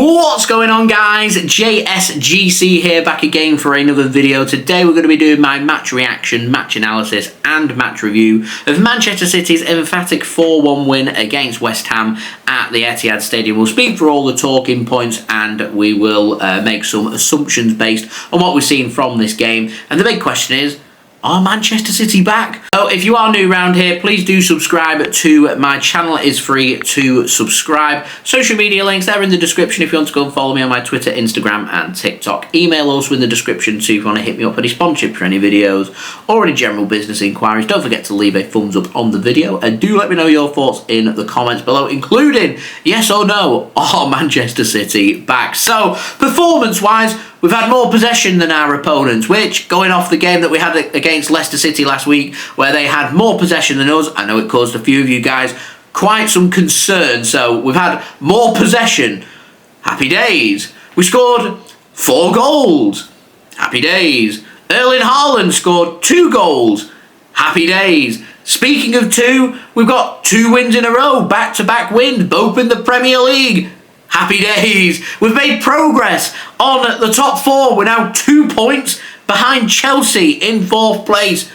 What's going on, guys? JSGC here, back again for another video. Today we're going to be doing my match reaction, match analysis and match review of Manchester City's emphatic 4-1 win against West Ham at the Etihad Stadium. We'll speak for all the talking points and we will make some assumptions based on what we've seen from this game. And the big question is, are Manchester City back? So if you are new around here, please do subscribe to my channel. It is free to subscribe. Social media links, they're in the description if you want to go and follow me on my Twitter, Instagram and TikTok. Email also in the description too if you want to hit me up any sponsorship for any videos or any general business inquiries. Don't forget to leave a thumbs up on the video and do let me know your thoughts in the comments below, including yes or no, are Manchester City back? So performance-wise, we've had more possession than our opponents, which, going off the game that we had against Leicester City last week, where they had more possession than us, I know it caused a few of you guys quite some concern. So we've had more possession. Happy days. We scored 4 goals. Happy days. Erling Haaland scored 2 goals. Happy days. Speaking of 2, we've got 2 wins in a row, back-to-back wins, both in the Premier League. Happy days. We've made progress on the top 4. We're now 2 points behind Chelsea in 4th place.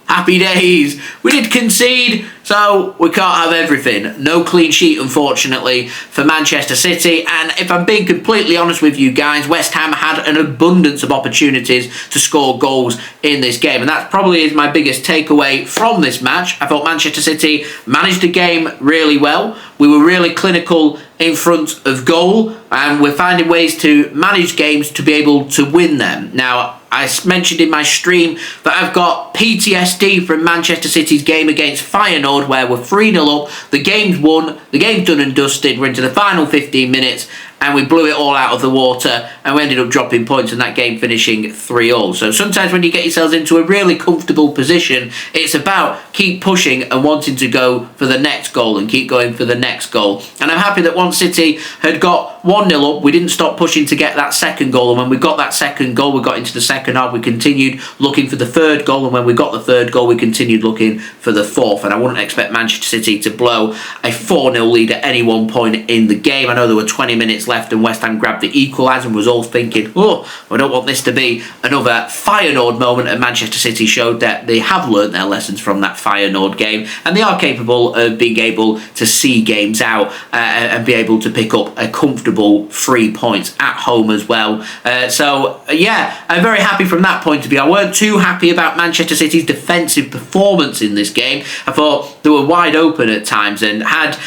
Happy days. We did concede, so we can't have everything. No clean sheet, unfortunately, for Manchester City. And if I'm being completely honest with you guys, West Ham had an abundance of opportunities to score goals in this game. And that probably is my biggest takeaway from this match. I thought Manchester City managed the game really well. We were really clinical in front of goal, and we're finding ways to manage games to be able to win them. Now, I mentioned in my stream that I've got PTSD from Manchester City's game against Feyenoord, where we're 3-0 up, the game's won, the game's done and dusted, we're into the final 15 minutes, and we blew it all out of the water, and we ended up dropping points in that game, finishing 3-3. So sometimes when you get yourselves into a really comfortable position, it's about keep pushing and wanting to go for the next goal and keep going for the next goal. And I'm happy that once City had got 1-0 up, we didn't stop pushing to get that second goal, and when we got that second goal, we got into the second half, we continued looking for the third goal, and when we got the third goal, we continued looking for the fourth. And I wouldn't expect Manchester City to blow a 4-0 lead at any one point in the game. I know there were 20 minutes left and West Ham grabbed the equaliser and was all thinking, oh, I don't want this to be another Feyenoord moment, and Manchester City showed that they have learnt their lessons from that Feyenoord game and they are capable of being able to see games out and be able to pick up a comfortable 3 points at home as well. So yeah, I'm very happy from that point of view. I weren't too happy about Manchester City's defensive performance in this game. I thought they were wide open at times, and had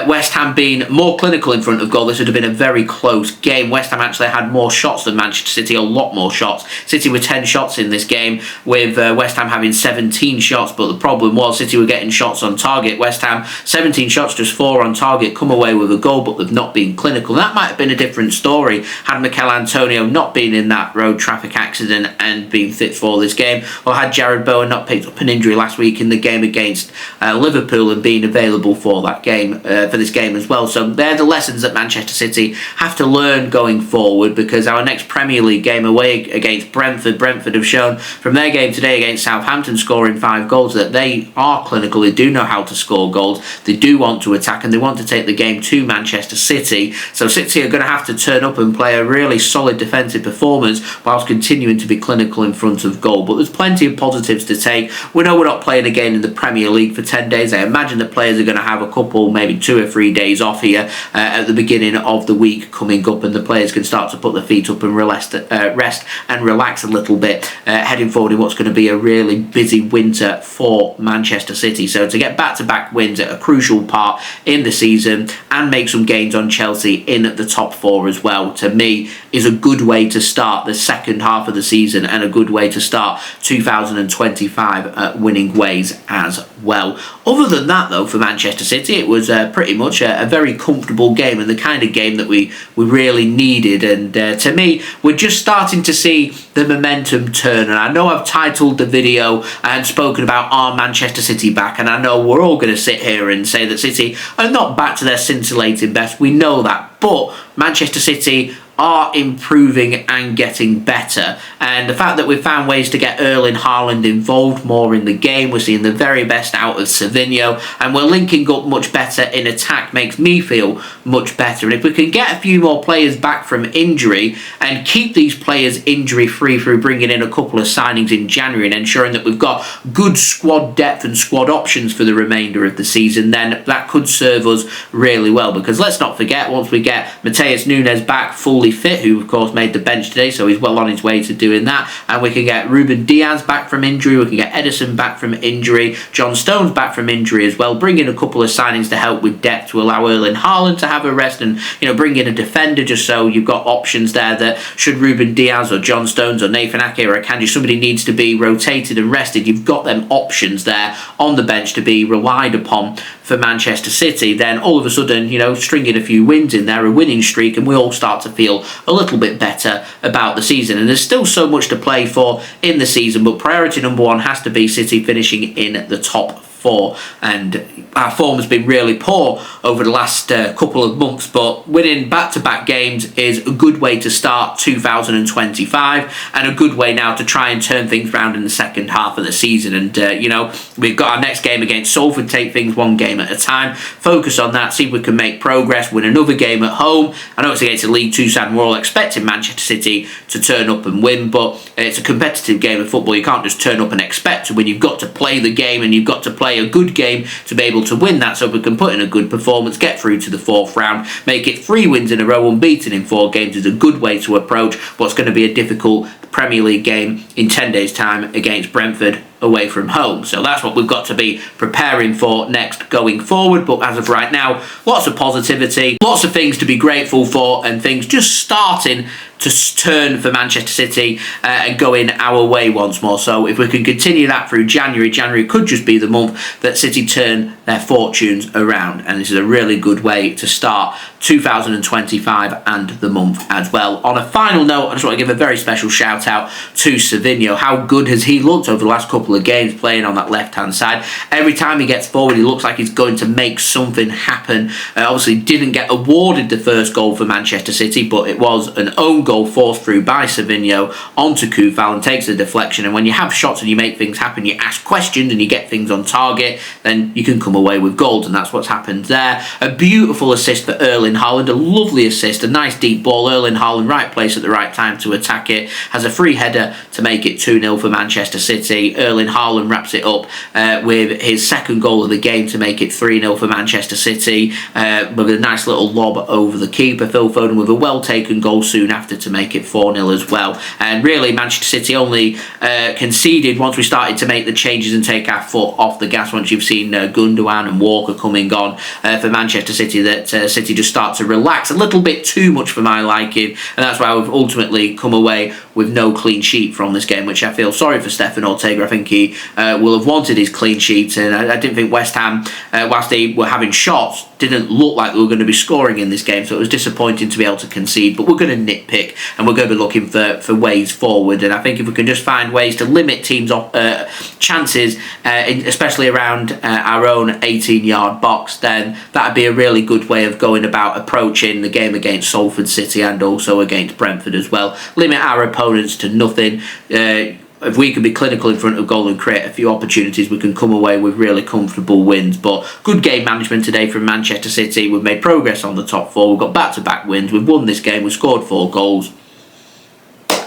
West Ham been more clinical in front of goal, this would have been a very close game. West Ham actually had more shots than Manchester City, a lot more shots. City were 10 shots in this game, with West Ham having 17 shots, but the problem was City were getting shots on target. West Ham, 17 shots, just 4 on target, come away with a goal, but they've not been clinical. And that might have been a different story had Michail Antonio not been in that road traffic accident and been fit for this game, or had Jarrod Bowen not picked up an injury last week in the game against Liverpool and been available for that game, for this game as well. So they're the lessons that Manchester City have to learn going forward, because our next Premier League game away against Brentford have shown from their game today against Southampton, scoring 5 goals, that they are clinical, they do know how to score goals, they do want to attack, and they want to take the game to Manchester City. So City are going to have to turn up and play a really solid defensive performance whilst continuing to be clinical in front of goal. But there's plenty of positives to take. We know we're not playing again in the Premier League for 10 days. I imagine the players are going to have a couple, maybe 2 or 3 days off here at the beginning of the week coming up, and the players can start to put their feet up and rest and relax a little bit heading forward in what's going to be a really busy winter for Manchester City. So to get back-to-back wins at a crucial part in the season and make some gains on Chelsea in the top 4 as well, to me is a good way to start the second half of the season and a good way to start 2025 winning ways as well. Other than that though, for Manchester City, it was pretty much a very comfortable game, and the kind of game that we really needed. And to me, we're just starting to see the momentum turn. And I know I've titled the video and spoken about are Manchester City back, and I know we're all going to sit here and say that City are not back to their scintillating best. We know that. but Manchester City are improving and getting better, and the fact that we've found ways to get Erling Haaland involved more in the game, we're seeing the very best out of Savinho, and we're linking up much better in attack, makes me feel much better. And if we can get a few more players back from injury and keep these players injury free through bringing in a couple of signings in January and ensuring that we've got good squad depth and squad options for the remainder of the season, then that could serve us really well. Because let's not forget, once we get Matheus Nunes back fully fit, who of course made the bench today, so he's well on his way to doing that, and we can get Ruben Dias back from injury, we can get Ederson back from injury, John Stones back from injury as well, bring in a couple of signings to help with depth to allow Erling Haaland to have a rest, and bring in a defender just so you've got options there that should Ruben Dias or John Stones or Nathan Ake or Akanji, somebody needs to be rotated and rested, you've got them options there on the bench to be relied upon for Manchester City. Then all of a sudden, stringing a few wins in there, a winning streak, and we all start to feel a little bit better about the season. And there's still so much to play for in the season, but priority number one has to be City finishing in the top 4, and our form has been really poor over the last couple of months, but winning back-to-back games is a good way to start 2025 and a good way now to try and turn things around in the second half of the season. And we've got our next game against Salford, take things one game at a time, focus on that, see if we can make progress, win another game at home. I know it's against a League 2 side and we're all expecting Manchester City to turn up and win, but it's a competitive game of football. You can't just turn up and expect to win. You've got to play the game, and you've got to play a good game to be able to win that, so we can put in a good performance, get through to the 4th round, make it 3 wins in a row, unbeaten in 4 games is a good way to approach what's going to be a difficult Premier League game in 10 days' time against Brentford away from home. So that's what we've got to be preparing for next going forward. But as of right now, lots of positivity, lots of things to be grateful for, and things just starting to turn for Manchester City and going our way once more. So if we can continue that through January could just be the month that City turn their fortunes around, and this is a really good way to start 2025 and the month as well. On a final note, I just want to give a very special shout out to Savinho. How good has he looked over the last couple of games playing on that left hand side? Every time he gets forward, he looks like he's going to make something happen. Obviously didn't get awarded the first goal for Manchester City, but it was an own goal forced through by Savinho onto Coufal and takes the deflection. And when you have shots and you make things happen, you ask questions and you get things on target, then you can come away with goals, and that's what's happened there. A beautiful assist for Erling Haaland, a lovely assist, a nice deep ball. Erling Haaland, right place at the right time to attack it, has a free header to make it 2-0 for Manchester City. Erling Haaland wraps it up with his second goal of the game to make it 3-0 for Manchester City, with a nice little lob over the keeper. Phil Foden with a well taken goal soon after to make it 4-0 as well. And really Manchester City only conceded once we started to make the changes and take our foot off the gas. Once you've seen Gundogan and Walker coming on for Manchester City, that City just start to relax a little bit too much for my liking, and that's why we've ultimately come away with no clean sheet from this game, which I feel sorry for Stefan Ortega. I think he will have wanted his clean sheet, and I didn't think West Ham, whilst they were having shots, didn't look like they were going to be scoring in this game, so it was disappointing to be able to concede. But we're going to nitpick, and we're going to be looking for ways forward, and I think if we can just find ways to limit teams' chances, especially around our own 18-yard box, then that'd be a really good way of going about approaching the game against Salford City and also against Brentford as well. Limit our opponents to nothing. If we can be clinical in front of goal and create a few opportunities, we can come away with really comfortable wins. But good game management today from Manchester City. We've made progress on the top 4. We've got back-to-back wins. We've won this game. We've scored 4 goals.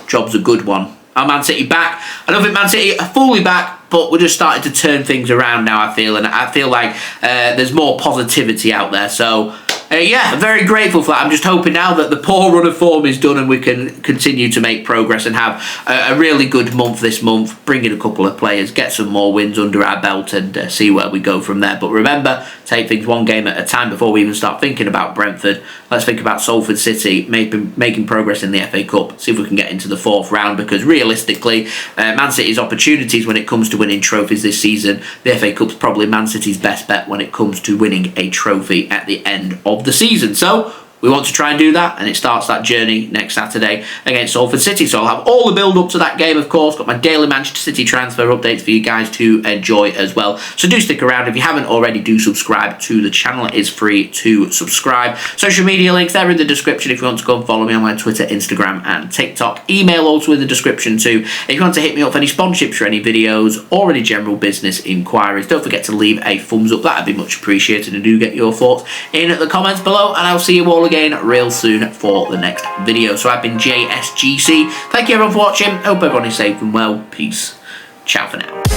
Job's a good one. Are Man City back? I don't think Man City are fully back, but we're just starting to turn things around now, I feel. And I feel like there's more positivity out there. So yeah, I'm very grateful for that. I'm just hoping now that the poor run of form is done and we can continue to make progress and have a really good month this month, bring in a couple of players, get some more wins under our belt, and see where we go from there. But remember, take things one game at a time before we even start thinking about Brentford. Let's think about Salford City making progress in the FA Cup, see if we can get into the 4th round, because realistically, Man City's opportunities when it comes to winning trophies this season, the FA Cup's probably Man City's best bet when it comes to winning a trophy at the end of the season. So we want to try and do that, and it starts that journey next Saturday against Salford City. So I'll have all the build-up to that game, of course. Got my daily Manchester City transfer updates for you guys to enjoy as well. So do stick around. If you haven't already, do subscribe to the channel. It is free to subscribe. Social media links, they're in the description if you want to go and follow me on my Twitter, Instagram and TikTok. Email also in the description too. If you want to hit me up for any sponsorships for any videos or any general business inquiries, don't forget to leave a thumbs up. That'd be much appreciated, and do get your thoughts in the comments below, and I'll see you all again real soon for the next video. So I've been JSGC. Thank you everyone for watching. Hope everyone is safe and well. Peace. Ciao for now.